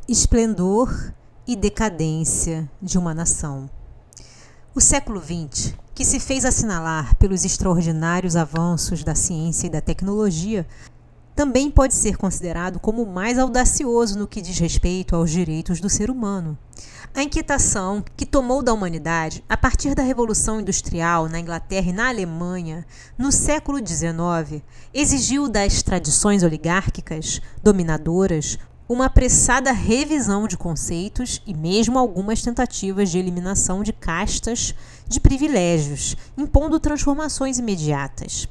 Esplendor e decadência de uma nação. O século XX, que se fez assinalar pelos extraordinários avanços da ciência e da tecnologia, também pode ser considerado como o mais audacioso no que diz respeito aos direitos do ser humano. A inquietação que tomou da humanidade a partir da Revolução Industrial na Inglaterra e na Alemanha, no século XIX, exigiu das tradições oligárquicas, dominadoras, uma apressada revisão de conceitos e mesmo algumas tentativas de eliminação de castas de privilégios, impondo transformações imediatas.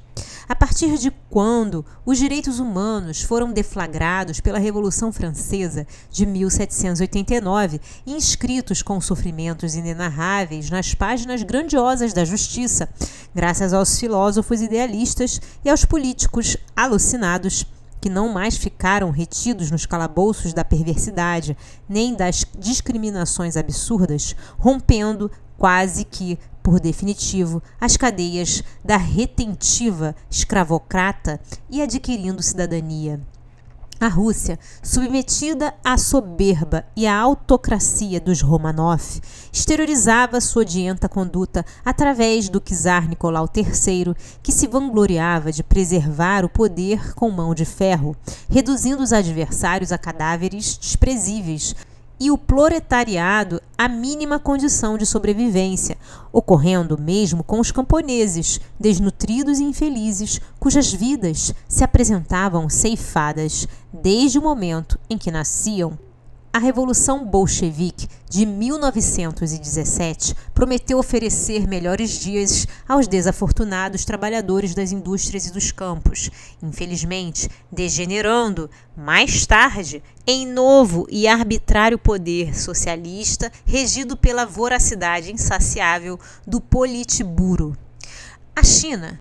A partir de quando os direitos humanos foram deflagrados pela Revolução Francesa de 1789 e inscritos com sofrimentos inenarráveis nas páginas grandiosas da justiça, graças aos filósofos idealistas e aos políticos alucinados, que não mais ficaram retidos nos calabouços da perversidade, nem das discriminações absurdas, rompendo, quase que por definitivo, as cadeias da retentiva escravocrata e adquirindo cidadania. A Rússia, submetida à soberba e à autocracia dos Romanov, exteriorizava sua odienta conduta através do czar Nicolau III, que se vangloriava de preservar o poder com mão de ferro, reduzindo os adversários a cadáveres desprezíveis e o proletariado à mínima condição de sobrevivência, ocorrendo mesmo com os camponeses, desnutridos e infelizes, cujas vidas se apresentavam ceifadas desde o momento em que nasciam. A Revolução Bolchevique de 1917 prometeu oferecer melhores dias aos desafortunados trabalhadores das indústrias e dos campos, infelizmente degenerando, mais tarde, em novo e arbitrário poder socialista regido pela voracidade insaciável do Politburo. A China,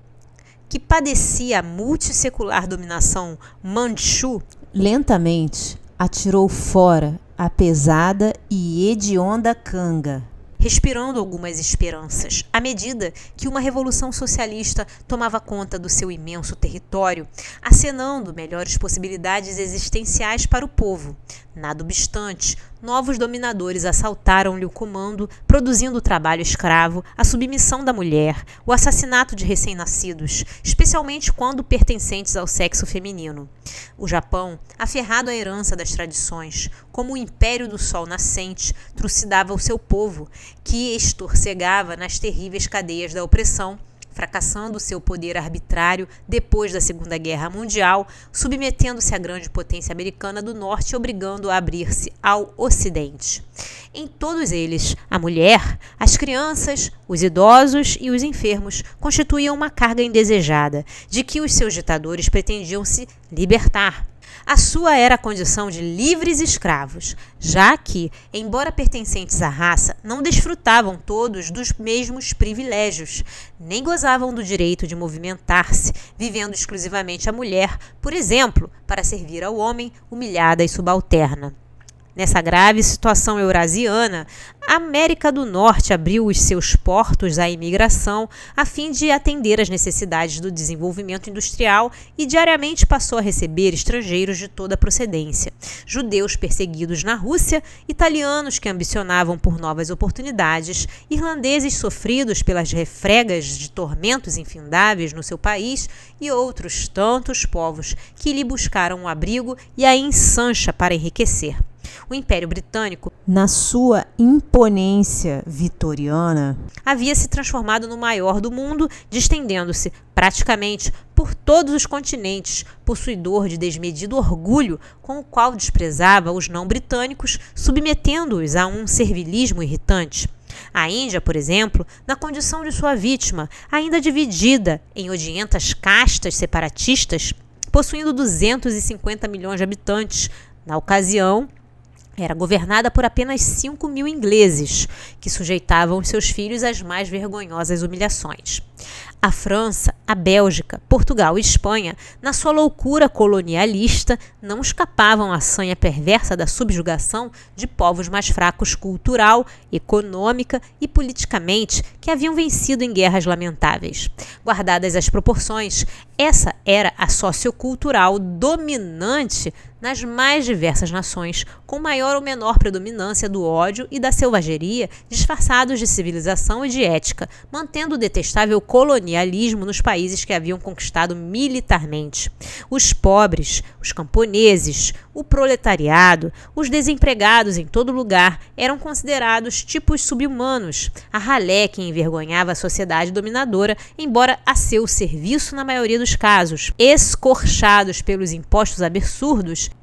que padecia a multissecular dominação manchu, lentamente atirou fora a pesada e hedionda canga, respirando algumas esperanças, à medida que uma revolução socialista tomava conta do seu imenso território, acenando melhores possibilidades existenciais para o povo. Nada obstante, novos dominadores assaltaram-lhe o comando, produzindo o trabalho escravo, a submissão da mulher, o assassinato de recém-nascidos, especialmente quando pertencentes ao sexo feminino. O Japão, aferrado à herança das tradições, como o império do sol nascente, trucidava o seu povo, que estorcegava nas terríveis cadeias da opressão, fracassando seu poder arbitrário depois da Segunda Guerra Mundial, submetendo-se à grande potência americana do Norte e obrigando a abrir-se ao Ocidente. Em todos eles, a mulher, as crianças, os idosos e os enfermos constituíam uma carga indesejada, de que os seus ditadores pretendiam se libertar. A sua era a condição de livres escravos, já que, embora pertencentes à raça, não desfrutavam todos dos mesmos privilégios, nem gozavam do direito de movimentar-se, vivendo exclusivamente a mulher, por exemplo, para servir ao homem, humilhada e subalterna. Nessa grave situação eurasiana, a América do Norte abriu os seus portos à imigração a fim de atender às necessidades do desenvolvimento industrial e diariamente passou a receber estrangeiros de toda procedência. Judeus perseguidos na Rússia, italianos que ambicionavam por novas oportunidades, irlandeses sofridos pelas refregas de tormentos infindáveis no seu país e outros tantos povos que lhe buscaram um abrigo e a ensancha para enriquecer. O Império Britânico, na sua imponência vitoriana, havia se transformado no maior do mundo, distendendo-se praticamente por todos os continentes, possuidor de desmedido orgulho com o qual desprezava os não britânicos, submetendo-os a um servilismo irritante. A Índia, por exemplo, na condição de sua vítima, ainda dividida em odientas castas separatistas, possuindo 250 milhões de habitantes, na ocasião, era governada por apenas 5 mil ingleses, que sujeitavam seus filhos às mais vergonhosas humilhações. A França, a Bélgica, Portugal e Espanha, na sua loucura colonialista, não escapavam à sanha perversa da subjugação de povos mais fracos cultural, econômica e politicamente, que haviam vencido em guerras lamentáveis. Guardadas as proporções, essa era a sociocultural dominante nas mais diversas nações, com maior ou menor predominância do ódio e da selvageria, disfarçados de civilização e de ética, mantendo o detestável colonialismo nos países que haviam conquistado militarmente. Os pobres, os camponeses, o proletariado, os desempregados em todo lugar eram considerados tipos subhumanos, a ralé que envergonhava a sociedade dominadora, embora a seu serviço na maioria dos casos, escorchados pelos impostos absurdos.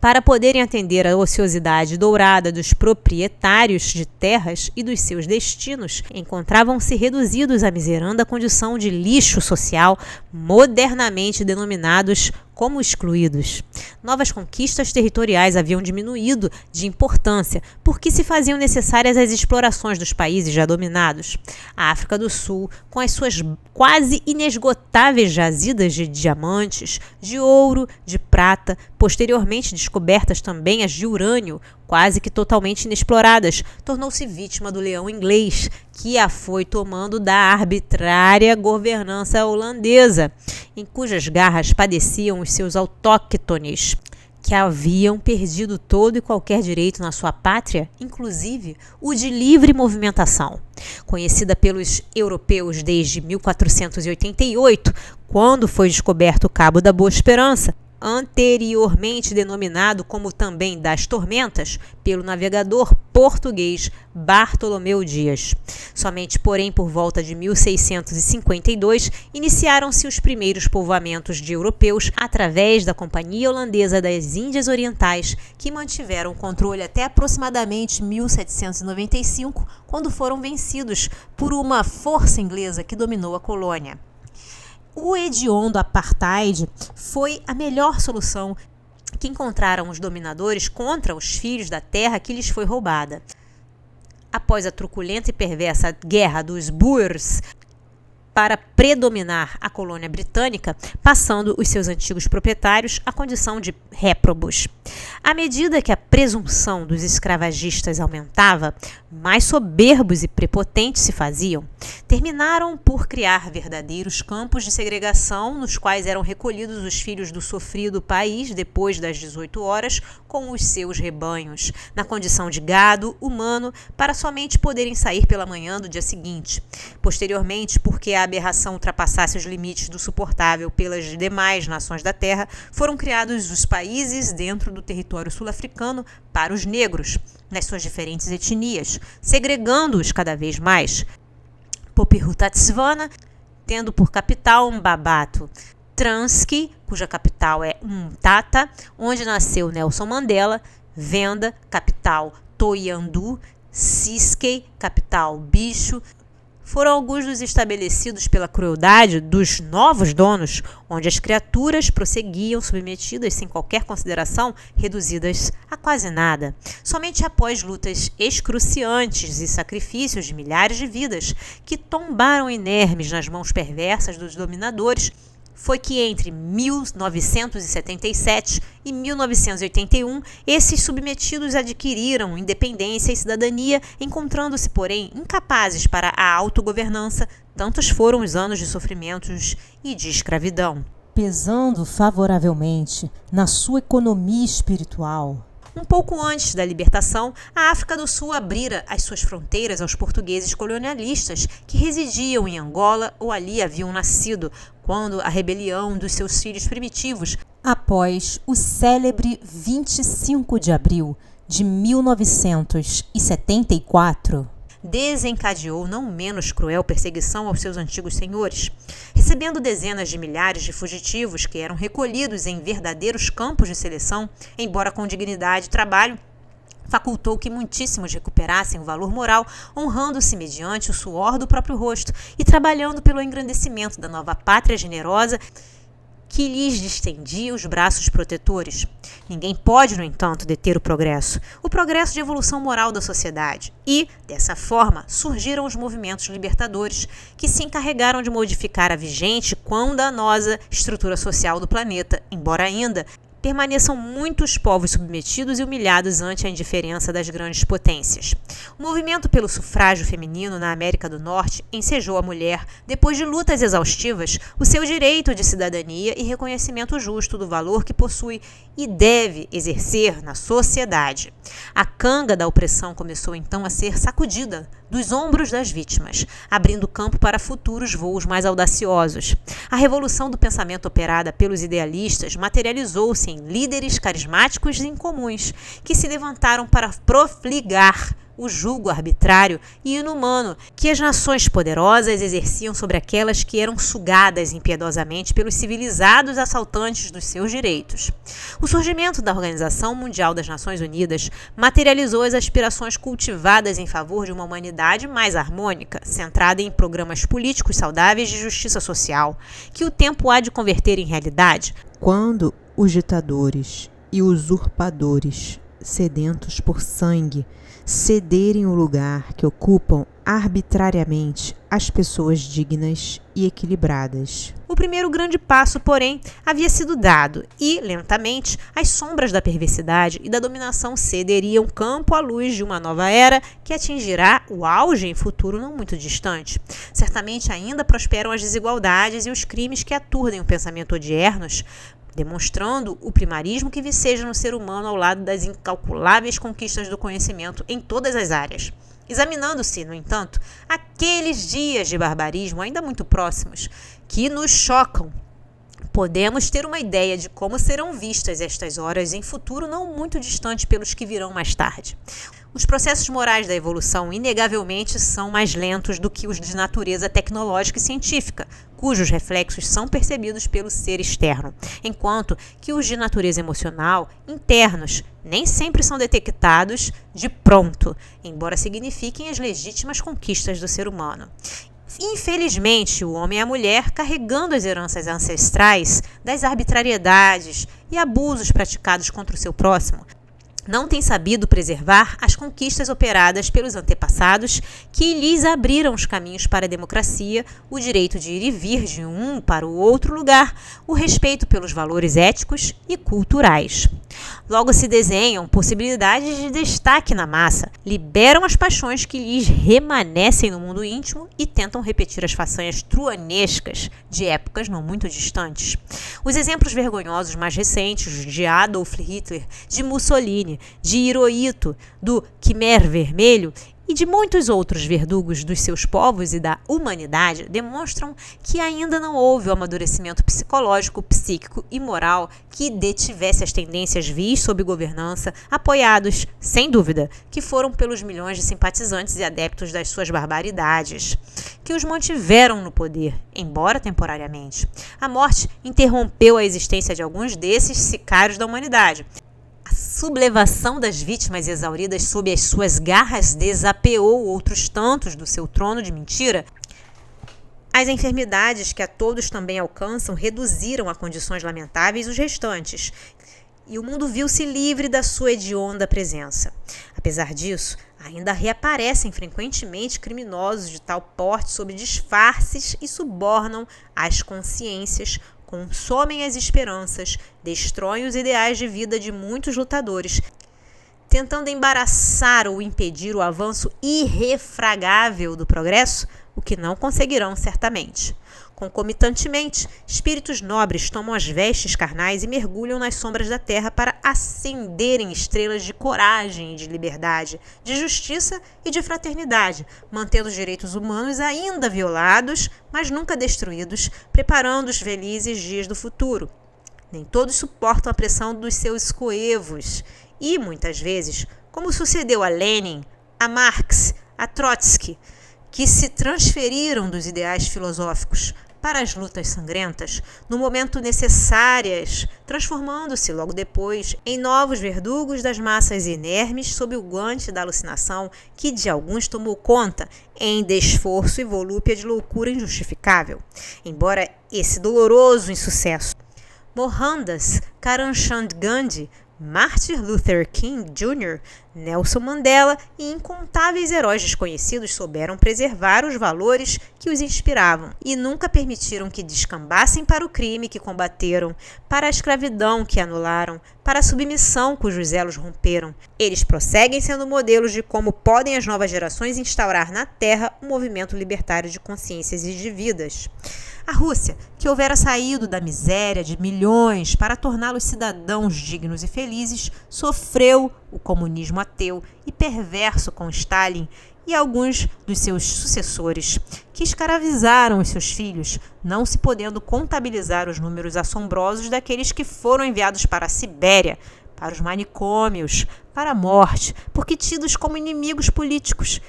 Para poderem atender à ociosidade dourada dos proprietários de terras e dos seus destinos, encontravam-se reduzidos à miseranda condição de lixo social, modernamente denominados como excluídos. Novas conquistas territoriais haviam diminuído de importância porque se faziam necessárias as explorações dos países já dominados. A África do Sul, com as suas quase inesgotáveis jazidas de diamantes, de ouro, de prata, posteriormente descobertas também as de urânio, quase que totalmente inexploradas, tornou-se vítima do leão inglês, que a foi tomando da arbitrária governança holandesa, em cujas garras padeciam os seus autóctones, que haviam perdido todo e qualquer direito na sua pátria, inclusive o de livre movimentação. Conhecida pelos europeus desde 1488, quando foi descoberto o Cabo da Boa Esperança, anteriormente denominado como também das Tormentas, pelo navegador português Bartolomeu Dias. Somente, porém, por volta de 1652, iniciaram-se os primeiros povoamentos de europeus através da Companhia Holandesa das Índias Orientais, que mantiveram o controle até aproximadamente 1795, quando foram vencidos por uma força inglesa que dominou a colônia. O hediondo apartheid foi a melhor solução que encontraram os dominadores contra os filhos da terra que lhes foi roubada. Após a truculenta e perversa Guerra dos Boers para predominar a colônia britânica, passando os seus antigos proprietários à condição de réprobos. À medida que a presunção dos escravagistas aumentava, mais soberbos e prepotentes se faziam. Terminaram por criar verdadeiros campos de segregação, nos quais eram recolhidos os filhos do sofrido país depois das 18 horas com os seus rebanhos, na condição de gado humano, para somente poderem sair pela manhã do dia seguinte. Posteriormente, porque a aberração ultrapassasse os limites do suportável pelas demais nações da terra, foram criados os países dentro do território sul-africano para os negros, nas suas diferentes etnias, segregando-os cada vez mais. Popirutatsvana, tendo por capital Mbabato, Transkei, cuja capital é Umtata, onde nasceu Nelson Mandela, Venda, capital Thohoyandou, Ciskei, capital Bicho, foram alguns dos estabelecidos pela crueldade dos novos donos, onde as criaturas prosseguiam submetidas sem qualquer consideração, reduzidas a quase nada. Somente após lutas excruciantes e sacrifícios de milhares de vidas, que tombaram inermes nas mãos perversas dos dominadores, foi que entre 1977 e 1981, esses submetidos adquiriram independência e cidadania, encontrando-se, porém, incapazes para a autogovernança. Tantos foram os anos de sofrimentos e de escravidão. Pesando favoravelmente na sua economia espiritual. Um pouco antes da libertação, a África do Sul abrira as suas fronteiras aos portugueses colonialistas que residiam em Angola ou ali haviam nascido, quando a rebelião dos seus filhos primitivos, após o célebre 25 de abril de 1974, desencadeou não menos cruel perseguição aos seus antigos senhores, recebendo dezenas de milhares de fugitivos que eram recolhidos em verdadeiros campos de seleção, embora com dignidade e trabalho, facultou que muitíssimos recuperassem o valor moral, honrando-se mediante o suor do próprio rosto e trabalhando pelo engrandecimento da nova pátria generosa que lhes distendia os braços protetores. Ninguém pode, no entanto, deter o progresso de evolução moral da sociedade. E, dessa forma, surgiram os movimentos libertadores, que se encarregaram de modificar a vigente quão danosa estrutura social do planeta, embora ainda permaneçam muitos povos submetidos e humilhados ante a indiferença das grandes potências. O movimento pelo sufrágio feminino na América do Norte ensejou à mulher, depois de lutas exaustivas, o seu direito de cidadania e reconhecimento justo do valor que possui e deve exercer na sociedade. A canga da opressão começou então a ser sacudida dos ombros das vítimas, abrindo campo para futuros voos mais audaciosos. A revolução do pensamento operada pelos idealistas materializou-se em líderes carismáticos e incomuns, que se levantaram para profligar o jugo arbitrário e inumano que as nações poderosas exerciam sobre aquelas que eram sugadas impiedosamente pelos civilizados assaltantes dos seus direitos. O surgimento da Organização Mundial das Nações Unidas materializou as aspirações cultivadas em favor de uma humanidade mais harmônica, centrada em programas políticos saudáveis de justiça social, que o tempo há de converter em realidade. Quando os ditadores e usurpadores, sedentos por sangue, cederem o lugar que ocupam arbitrariamente as pessoas dignas e equilibradas. O primeiro grande passo, porém, havia sido dado e, lentamente, as sombras da perversidade e da dominação cederiam campo à luz de uma nova era que atingirá o auge em futuro não muito distante. Certamente ainda prosperam as desigualdades e os crimes que aturdem o pensamento odiernos, demonstrando o primarismo que viceja no ser humano ao lado das incalculáveis conquistas do conhecimento em todas as áreas. Examinando-se, no entanto, aqueles dias de barbarismo ainda muito próximos, que nos chocam, podemos ter uma ideia de como serão vistas estas horas em futuro não muito distante pelos que virão mais tarde. Os processos morais da evolução, inegavelmente, são mais lentos do que os de natureza tecnológica e científica, cujos reflexos são percebidos pelo ser externo, enquanto que os de natureza emocional, internos, nem sempre são detectados de pronto, embora signifiquem as legítimas conquistas do ser humano. Infelizmente, o homem e a mulher, carregando as heranças ancestrais das arbitrariedades e abusos praticados contra o seu próximo, não tem sabido preservar as conquistas operadas pelos antepassados que lhes abriram os caminhos para a democracia, o direito de ir e vir de um para o outro lugar, o respeito pelos valores éticos e culturais. Logo se desenham possibilidades de destaque na massa, liberam as paixões que lhes remanescem no mundo íntimo e tentam repetir as façanhas truanescas de épocas não muito distantes. Os exemplos vergonhosos mais recentes de Adolf Hitler, de Mussolini, de Hirohito, do Khmer Vermelho e de muitos outros verdugos dos seus povos e da humanidade demonstram que ainda não houve o amadurecimento psicológico, psíquico e moral que detivesse as tendências vis sob governança, apoiados, sem dúvida, que foram pelos milhões de simpatizantes e adeptos das suas barbaridades, que os mantiveram no poder, embora temporariamente. A morte interrompeu a existência de alguns desses sicários da humanidade. A sublevação das vítimas exauridas sob as suas garras desapeou outros tantos do seu trono de mentira. As enfermidades que a todos também alcançam reduziram a condições lamentáveis os restantes, e o mundo viu-se livre da sua hedionda presença. Apesar disso, ainda reaparecem frequentemente criminosos de tal porte sob disfarces e subornam as consciências, consomem as esperanças, destroem os ideais de vida de muitos lutadores, tentando embaraçar ou impedir o avanço irrefragável do progresso, o que não conseguirão certamente. Concomitantemente, espíritos nobres tomam as vestes carnais e mergulham nas sombras da terra para acenderem estrelas de coragem e de liberdade, de justiça e de fraternidade, mantendo os direitos humanos ainda violados, mas nunca destruídos, preparando os felizes dias do futuro. Nem todos suportam a pressão dos seus coevos e, muitas vezes, como sucedeu a Lenin, a Marx, a Trotsky, que se transferiram dos ideais filosóficos para as lutas sangrentas, no momento necessárias, transformando-se logo depois em novos verdugos das massas inermes sob o guante da alucinação que de alguns tomou conta, em desforço e volúpia de loucura injustificável. Embora esse doloroso insucesso, Mohandas Karamchand Gandhi, Martin Luther King Jr., Nelson Mandela e incontáveis heróis desconhecidos souberam preservar os valores que os inspiravam e nunca permitiram que descambassem para o crime que combateram, para a escravidão que anularam, para a submissão cujos elos romperam. Eles prosseguem sendo modelos de como podem as novas gerações instaurar na Terra um movimento libertário de consciências e de vidas. A Rússia, que houvera saído da miséria de milhões para torná-los cidadãos dignos e felizes, sofreu o comunismo ateu e perverso com Stalin e alguns dos seus sucessores, que escravizaram os seus filhos, não se podendo contabilizar os números assombrosos daqueles que foram enviados para a Sibéria, para os manicômios, para a morte, porque tidos como inimigos políticos,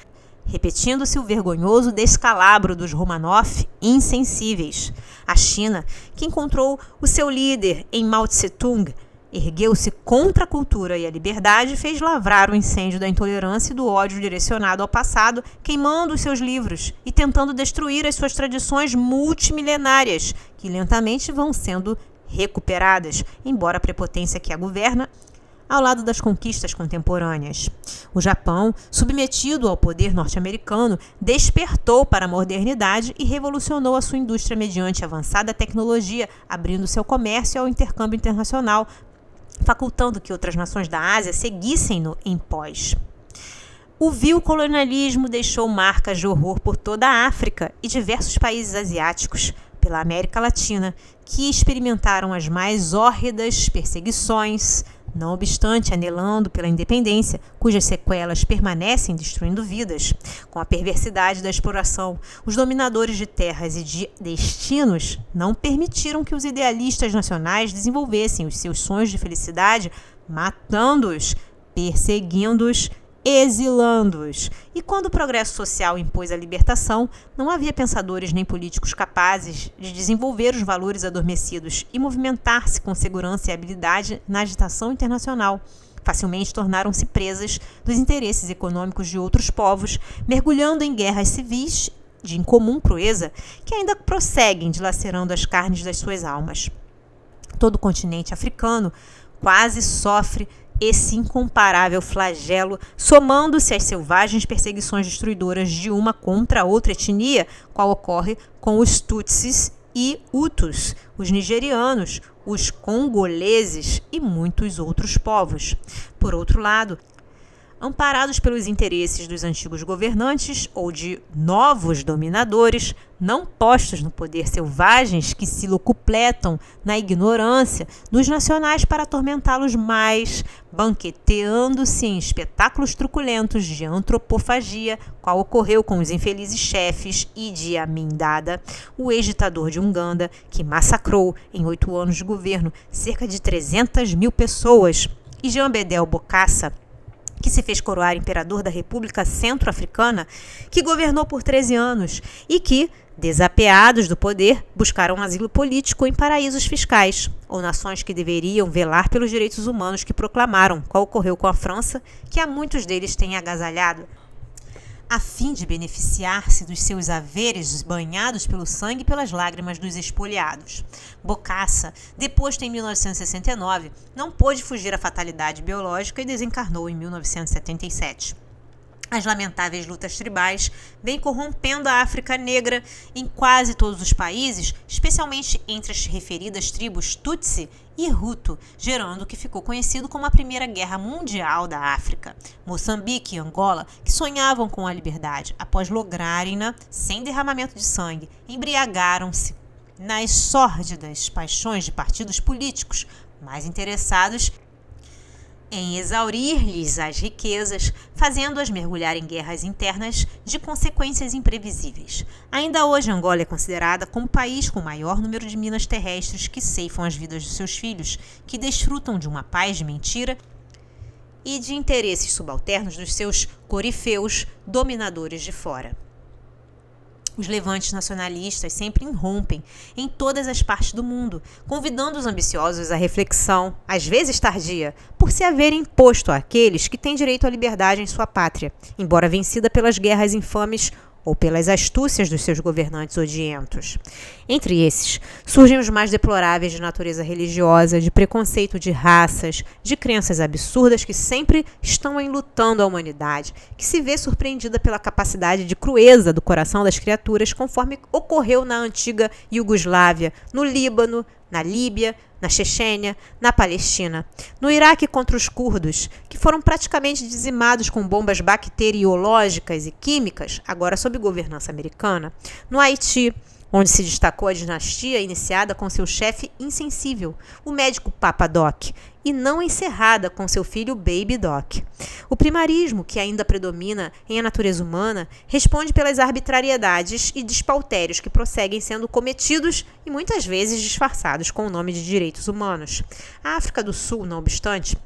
repetindo-se o vergonhoso descalabro dos Romanov insensíveis. A China, que encontrou o seu líder em Mao Tse-tung, ergueu-se contra a cultura e a liberdade e fez lavrar o incêndio da intolerância e do ódio direcionado ao passado, queimando os seus livros e tentando destruir as suas tradições multimilenárias, que lentamente vão sendo recuperadas, embora a prepotência que a governa ao lado das conquistas contemporâneas. O Japão, submetido ao poder norte-americano, despertou para a modernidade e revolucionou a sua indústria mediante avançada tecnologia, abrindo seu comércio ao intercâmbio internacional, facultando que outras nações da Ásia seguissem-no em pós. O vil colonialismo deixou marcas de horror por toda a África e diversos países asiáticos, pela América Latina, que experimentaram as mais hórridas perseguições, não obstante anelando pela independência, cujas sequelas permanecem destruindo vidas. Com a perversidade da exploração, os dominadores de terras e de destinos não permitiram que os idealistas nacionais desenvolvessem os seus sonhos de felicidade, matando-os, perseguindo-os, exilando-os. E quando o progresso social impôs a libertação, não havia pensadores nem políticos capazes de desenvolver os valores adormecidos e movimentar-se com segurança e habilidade na agitação internacional. Facilmente tornaram-se presas dos interesses econômicos de outros povos, mergulhando em guerras civis de incomum crueza, que ainda prosseguem dilacerando as carnes das suas almas. Todo o continente africano quase sofre esse incomparável flagelo, somando-se às selvagens perseguições destruidoras de uma contra outra etnia, qual ocorre com os Tutsis e Hutus, os nigerianos, os congoleses e muitos outros povos. Por outro lado, amparados pelos interesses dos antigos governantes ou de novos dominadores, não postos no poder, selvagens que se locupletam na ignorância dos nacionais para atormentá-los mais, banqueteando-se em espetáculos truculentos de antropofagia, qual ocorreu com os infelizes chefes Idi Amin Dada, o ex-ditador de Uganda, que massacrou, em 8 anos de governo, cerca de 300 mil pessoas, e Jean Bedel Bokassa, que se fez coroar imperador da República Centro-Africana, que governou por 13 anos e que, desapeados do poder, buscaram asilo político em paraísos fiscais, ou nações que deveriam velar pelos direitos humanos que proclamaram, qual ocorreu com a França, que a muitos deles tem agasalhado, a fim de beneficiar-se dos seus haveres banhados pelo sangue e pelas lágrimas dos expoliados. Bokassa, deposto em 1969, não pôde fugir à fatalidade biológica e desencarnou em 1977. As lamentáveis lutas tribais vêm corrompendo a África Negra em quase todos os países, especialmente entre as referidas tribos Tutsi e Hutu, gerando o que ficou conhecido como a Primeira Guerra Mundial da África. Moçambique e Angola, que sonhavam com a liberdade, após lograrem-na sem derramamento de sangue, embriagaram-se nas sórdidas paixões de partidos políticos mais interessados em exaurir-lhes as riquezas, fazendo-as mergulhar em guerras internas de consequências imprevisíveis. Ainda hoje, Angola é considerada como o país com o maior número de minas terrestres que ceifam as vidas de seus filhos, que desfrutam de uma paz de mentira e de interesses subalternos dos seus corifeus dominadores de fora. Os levantes nacionalistas sempre irrompem em todas as partes do mundo, convidando os ambiciosos à reflexão, às vezes tardia, por se haverem imposto àqueles que têm direito à liberdade em sua pátria, embora vencida pelas guerras infames ou pelas astúcias dos seus governantes odientos. Entre esses, surgem os mais deploráveis de natureza religiosa, de preconceito de raças, de crenças absurdas que sempre estão enlutando a humanidade, que se vê surpreendida pela capacidade de crueza do coração das criaturas, conforme ocorreu na antiga Iugoslávia, no Líbano, na Líbia, na Chechênia, na Palestina, no Iraque contra os curdos, que foram praticamente dizimados com bombas bacteriológicas e químicas, agora sob governança americana, no Haiti, onde se destacou a dinastia iniciada com seu chefe insensível, o médico Papa Doc, e não encerrada com seu filho Baby Doc. O primarismo, que ainda predomina em a natureza humana, responde pelas arbitrariedades e despautérios que prosseguem sendo cometidos e muitas vezes disfarçados com o nome de direitos humanos. A África do Sul, não obstante,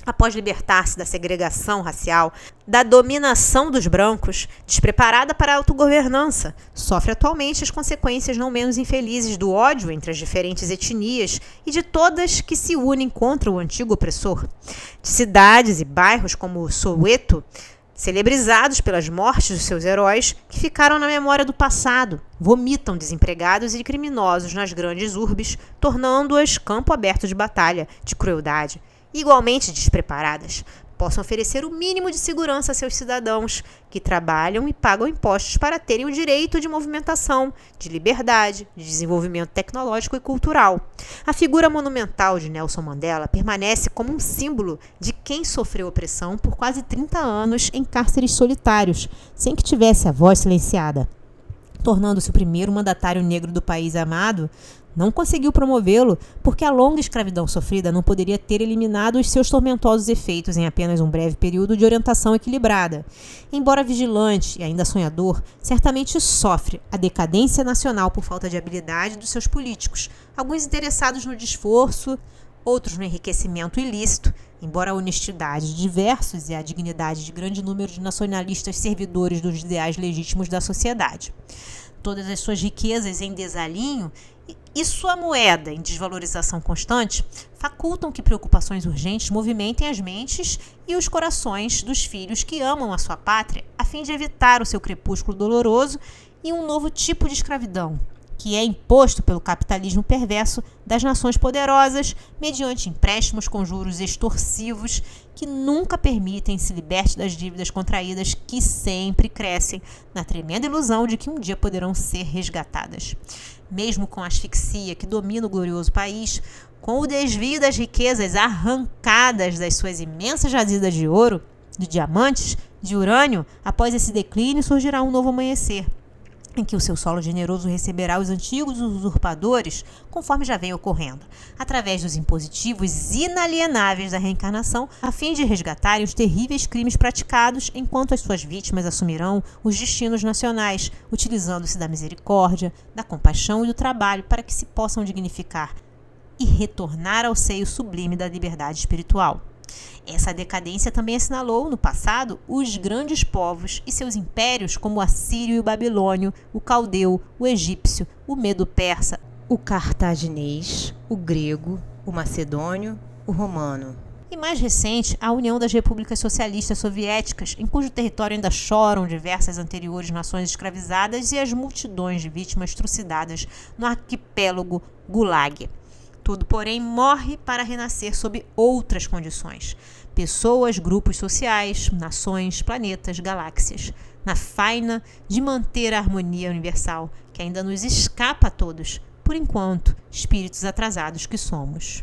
após libertar-se da segregação racial, da dominação dos brancos, despreparada para a autogovernança, sofre atualmente as consequências não menos infelizes do ódio entre as diferentes etnias e de todas que se unem contra o antigo opressor. De cidades e bairros como Soweto, celebrizados pelas mortes dos seus heróis, que ficaram na memória do passado, vomitam desempregados e criminosos nas grandes urbes, tornando-as campo aberto de batalha, de crueldade. Igualmente despreparadas, possam oferecer o mínimo de segurança a seus cidadãos que trabalham e pagam impostos para terem o direito de movimentação, de liberdade, de desenvolvimento tecnológico e cultural. A figura monumental de Nelson Mandela permanece como um símbolo de quem sofreu opressão por quase 30 anos em cárceres solitários, sem que tivesse a voz silenciada. Tornando-se o primeiro mandatário negro do país amado, não conseguiu promovê-lo porque a longa escravidão sofrida não poderia ter eliminado os seus tormentosos efeitos em apenas um breve período de orientação equilibrada. Embora vigilante e ainda sonhador, certamente sofre a decadência nacional por falta de habilidade dos seus políticos, alguns interessados no desforço, outros no enriquecimento ilícito, embora a honestidade de diversos e a dignidade de grande número de nacionalistas servidores dos ideais legítimos da sociedade. Todas as suas riquezas em desalinho e sua moeda em desvalorização constante facultam que preocupações urgentes movimentem as mentes e os corações dos filhos que amam a sua pátria, a fim de evitar o seu crepúsculo doloroso e um novo tipo de escravidão, que é imposto pelo capitalismo perverso das nações poderosas mediante empréstimos com juros extorsivos que nunca permitem se liberte das dívidas contraídas que sempre crescem na tremenda ilusão de que um dia poderão ser resgatadas. Mesmo com a asfixia que domina o glorioso país, com o desvio das riquezas arrancadas das suas imensas jazidas de ouro, de diamantes, de urânio, após esse declínio surgirá um novo amanhecer, em que o seu solo generoso receberá os antigos usurpadores, conforme já vem ocorrendo, através dos impositivos inalienáveis da reencarnação, a fim de resgatarem os terríveis crimes praticados, enquanto as suas vítimas assumirão os destinos nacionais, utilizando-se da misericórdia, da compaixão e do trabalho para que se possam dignificar e retornar ao seio sublime da liberdade espiritual. Essa decadência também assinalou, no passado, os grandes povos e seus impérios como o assírio e o babilônio, o caldeu, o egípcio, o medo-persa, o cartaginês, o grego, o macedônio, o romano. E mais recente, a União das Repúblicas Socialistas Soviéticas, em cujo território ainda choram diversas anteriores nações escravizadas e as multidões de vítimas trucidadas no arquipélago Gulag. Tudo, porém, morre para renascer sob outras condições. Pessoas, grupos sociais, nações, planetas, galáxias. Na faina de manter a harmonia universal, que ainda nos escapa a todos, por enquanto, espíritos atrasados que somos.